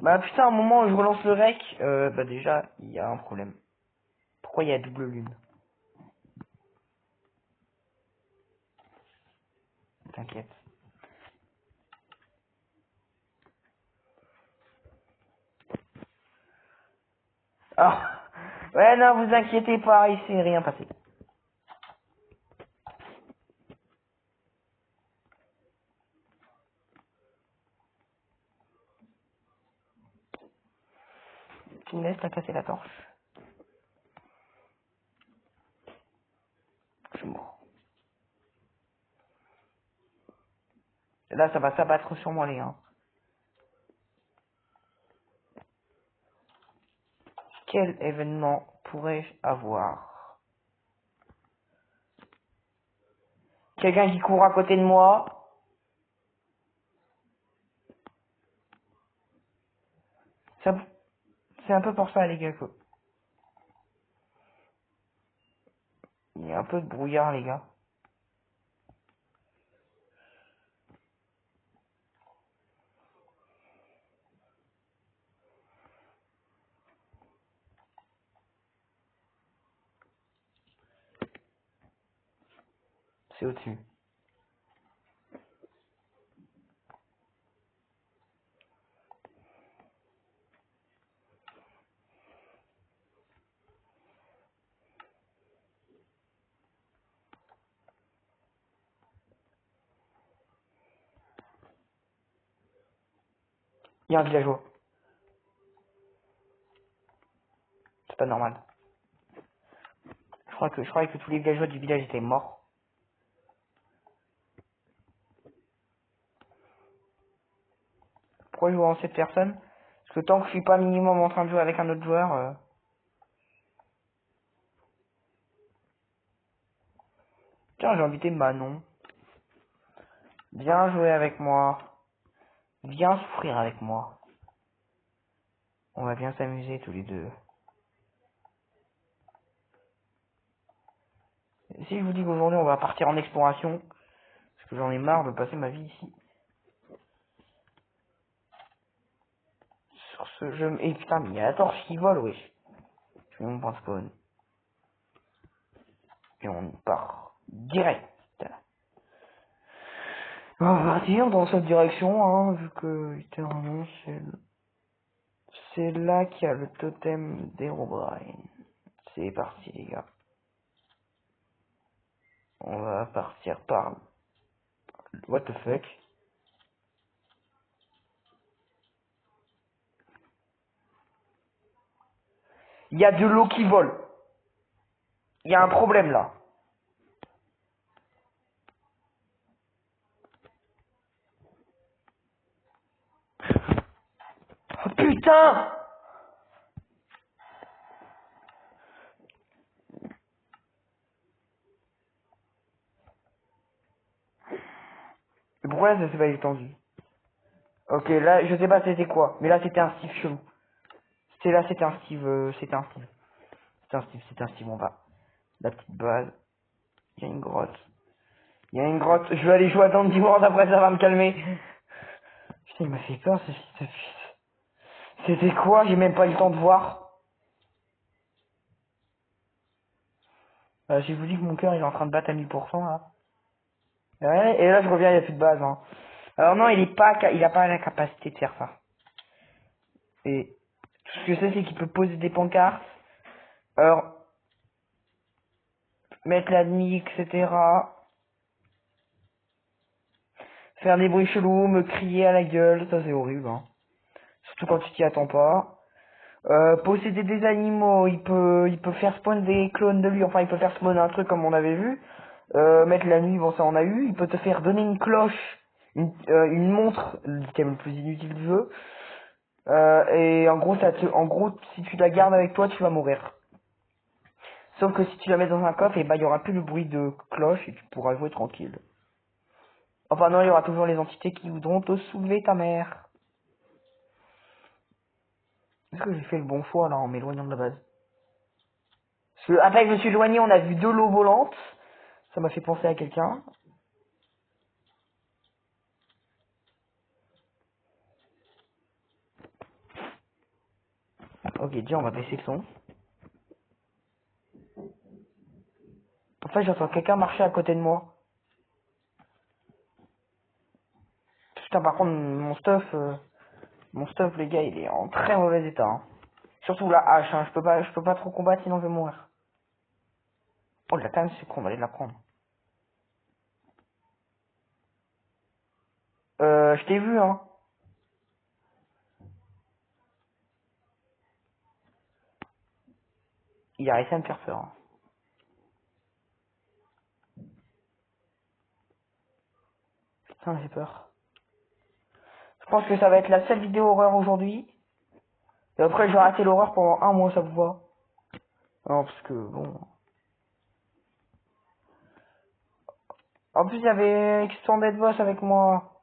Bah putain, à un moment où je relance le rec, bah déjà, il y a un problème. Pourquoi il y a double lune? T'inquiète. Ah, ouais, non, vous inquiétez pas, il s'est rien passé. Tu me laisses, t'as cassé la torche. Je suis mort. Et là, ça va s'abattre sur moi, les gars. Quel événement pourrais-je avoir? Quelqu'un qui court à côté de moi. Ça, c'est un peu pour ça, les gars, que... Il y a un peu de brouillard, les gars. C'est au-dessus. Il y a un villageois. C'est pas normal. Je croyais que tous les villageois du village étaient morts. Pourquoi je joue en cette personne? Parce que tant que je suis pas minimum en train de jouer avec un autre joueur... Tiens, j'ai invité Manon. Viens jouer avec moi. Viens souffrir avec moi. On va bien s'amuser tous les deux. Et si je vous dis qu'aujourd'hui on va partir en exploration, parce que j'en ai marre de passer ma vie ici. Sur ce jeu... Et putain, mais il y a la torche qui vole, wesh. Je fais mon point de spawn. Et on part direct. On va partir dans cette direction, hein, vu que littéralement c'est là qu'il y a le totem d'Herobrine. C'est parti les gars. On va partir par... What the fuck? Il y a de l'eau qui vole. Il y a un problème là. Oh putain! Le problème c'est que c'est pas étendu. Ok, là, je sais pas c'était quoi. Mais là c'était un Steve chelou. C'était là, c'était un Steve, c'était un Steve. C'était un Steve, on va. La petite base. Il y a une grotte. Il y a une grotte. Je vais aller jouer à Dandy World après ça va me calmer. Putain, il m'a fait peur ce fils de pute. C'était quoi? J'ai même pas eu le temps de voir. Je vous dis que mon cœur il est en train de battre à 1000% là. Ouais, et là je reviens, il n'y a plus de base. Hein. Alors non, il a pas la capacité de faire ça. Et tout ce que je sais, c'est qu'il peut poser des pancartes. Alors, mettre la nuit, etc. Faire des bruits chelous, me crier à la gueule, ça c'est horrible. Hein. Surtout quand tu t'y attends pas. Posséder des animaux, il peut faire spawn des clones de lui, enfin il peut faire spawn un truc comme on avait vu. Mettre la nuit, bon ça on a eu. Il peut te faire donner une cloche, une montre, l'item le plus inutile du jeu. Et en gros, en gros, si tu la gardes avec toi, tu vas mourir. Sauf que si tu la mets dans un coffre, et bah il y aura plus le bruit de cloche et tu pourras jouer tranquille. Enfin non, il y aura toujours les entités qui voudront te soulever ta mère. Est-ce que j'ai fait le bon choix là en m'éloignant de la base? Parce que après que je me suis éloigné, on a vu de l'eau volante. Ça m'a fait penser à quelqu'un. Ok, déjà on va baisser le son. En fait, j'entends quelqu'un marcher à côté de moi. Putain, par contre, mon stuff, les gars, il est en très mauvais état. Hein. Surtout la hache, hein. Je peux pas trop combattre sinon je vais mourir. Oh, la canne, c'est con, on va aller la prendre. Je t'ai vu, hein. Il a réussi à me faire peur. Hein. Putain, j'ai peur. Je pense que ça va être la seule vidéo horreur aujourd'hui. Et après, je vais arrêter l'horreur pendant un mois, ça vous va? Non, parce que, bon... En plus, il y avait Extended Boss avec moi.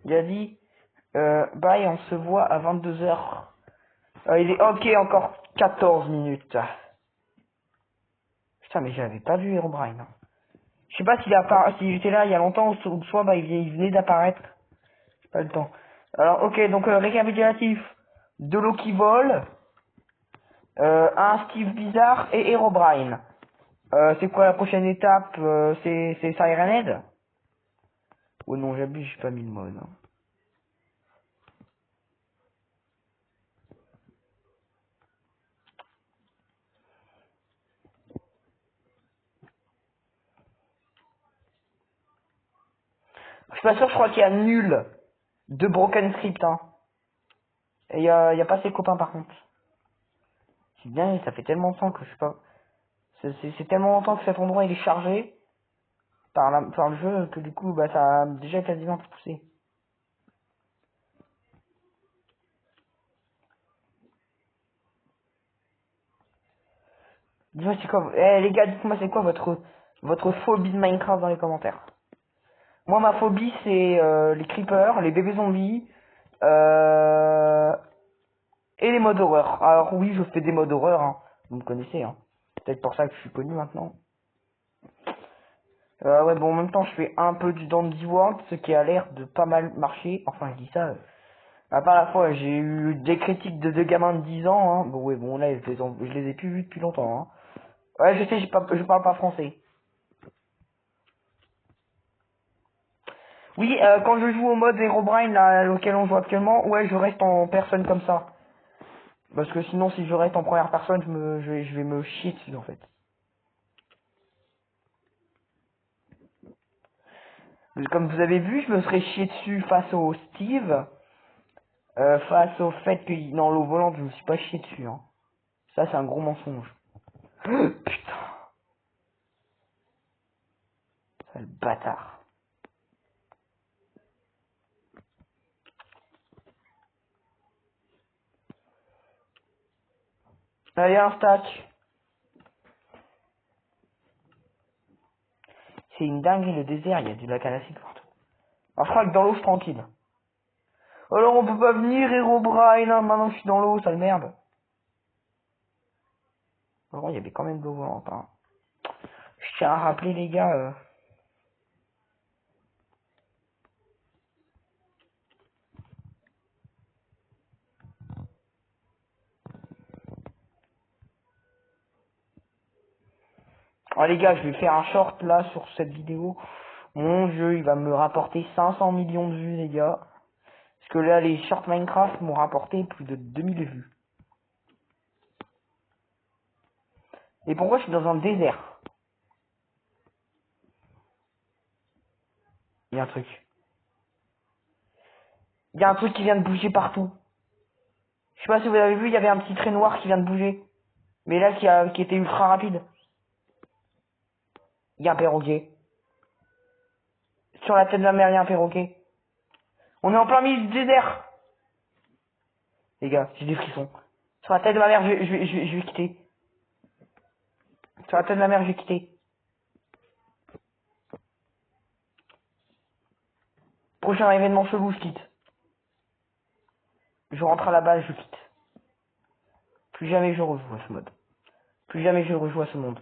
Il a dit, bye, on se voit à 22h. Il est ok, encore 14 minutes. Putain, mais j'avais pas vu Herobrine. Hein. Je sais pas s'il était là il y a longtemps ou soit bah, il venait d'apparaître. J'ai pas le temps. Alors, ok, donc récapitulatif. De l'eau qui vole, un Steve bizarre et Herobrine. C'est quoi la prochaine étape? C'est Siren Head? Oh non, j'abuse, j'ai pas mis le mode. Hein. Je suis pas sûr, je crois qu'il y a nul de Broken Script. Hein. Et y a pas ses copains par contre. C'est bien, ça fait tellement de temps que je sais pas. C'est tellement longtemps que cet endroit il est chargé par le jeu que du coup bah ça a déjà quasiment tout poussé. Dis-moi c'est quoi, les gars, dites-moi c'est quoi votre phobie de Minecraft dans les commentaires. Moi ma phobie c'est les creepers, les bébés zombies et les modes horreur. Alors oui je fais des modes horreur, hein. Vous me connaissez, hein. Peut-être pour ça que je suis connu maintenant. Ouais bon en même temps je fais un peu du Dandy World, ce qui a l'air de pas mal marcher. Enfin je dis ça. À part la fois, j'ai eu des critiques de deux gamins de 10 ans, hein. Bon, ouais, bon, là, je les ai plus vus depuis longtemps, hein. Ouais, je sais, je parle pas français. Oui, quand je joue au mode Herobrine, là, auquel on joue actuellement, ouais, je reste en personne comme ça. Parce que sinon, si je reste en première personne, je vais me chier dessus, en fait. Comme vous avez vu, je me serais chié dessus face au Steve, face au fait que, dans l'eau volante, je me suis pas chié dessus, hein. Ça, c'est un gros mensonge. Putain, sale bâtard. Allez, un stack. C'est une dinguerie, le désert, il y a du lac à l'acide partout. Ah, je crois que dans l'eau, je suis tranquille. Alors, on peut pas venir, Herobrine, hein, maintenant que je suis dans l'eau, sale merde. Bon, il y avait quand même de l'eau volante, hein. Je tiens à rappeler, les gars, Oh, les gars, je vais faire un short, là, sur cette vidéo. Mon jeu, il va me rapporter 500 millions de vues, les gars. Parce que là, les shorts Minecraft m'ont rapporté plus de 2000 vues. Et pourquoi je suis dans un désert? Il y a un truc. Il y a un truc qui vient de bouger partout. Je sais pas si vous avez vu, il y avait un petit trait noir qui vient de bouger. Mais là, qui était ultra rapide. Il y a un perroquet. Sur la tête de la mer, il y a un perroquet. On est en plein milieu du désert. Les gars, j'ai des frissons. Sur la tête de ma mère, je vais quitter. Sur la tête de ma mère, je vais quitter. Prochain événement chelou, je quitte. Je rentre à la base, je quitte. Plus jamais je rejoue à ce mode. Plus jamais je rejoue à ce monde.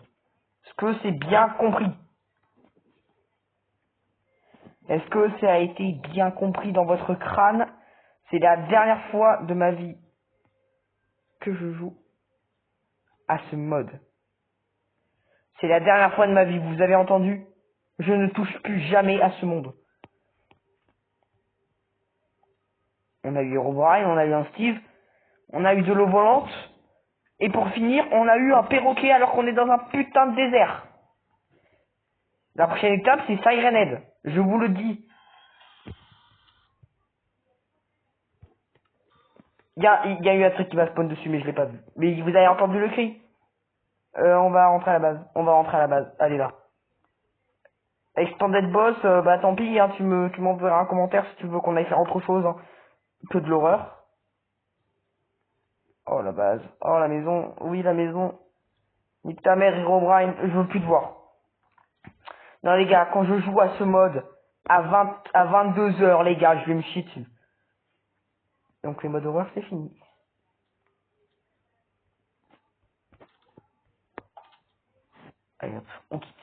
Est-ce que c'est bien compris? Est-ce que ça a été bien compris dans votre crâne? C'est la dernière fois de ma vie que je joue à ce mode. C'est la dernière fois de ma vie, vous avez entendu? Je ne touche plus jamais à ce monde. On a eu Herobrine, on a eu un Steve, on a eu de l'eau volante, et pour finir, on a eu un perroquet alors qu'on est dans un putain de désert. La prochaine étape, c'est Siren Head. Je vous le dis. Il y a eu un truc qui va spawn dessus, mais je l'ai pas vu. Mais vous avez entendu le cri? On va rentrer à la base. On va rentrer à la base. Allez là. Extended Boss, bah tant pis, hein, tu m'enverras un commentaire si tu veux qu'on aille faire autre chose hein, que de l'horreur. Oh la base. Oh la maison. Oui la maison. Nique ta mère, Herobrine. Je veux plus te voir. Non les gars, quand je joue à ce mode, à 22h les gars, je vais me chier dessus. Donc les modes horreur c'est fini. Allez hop, on quitte.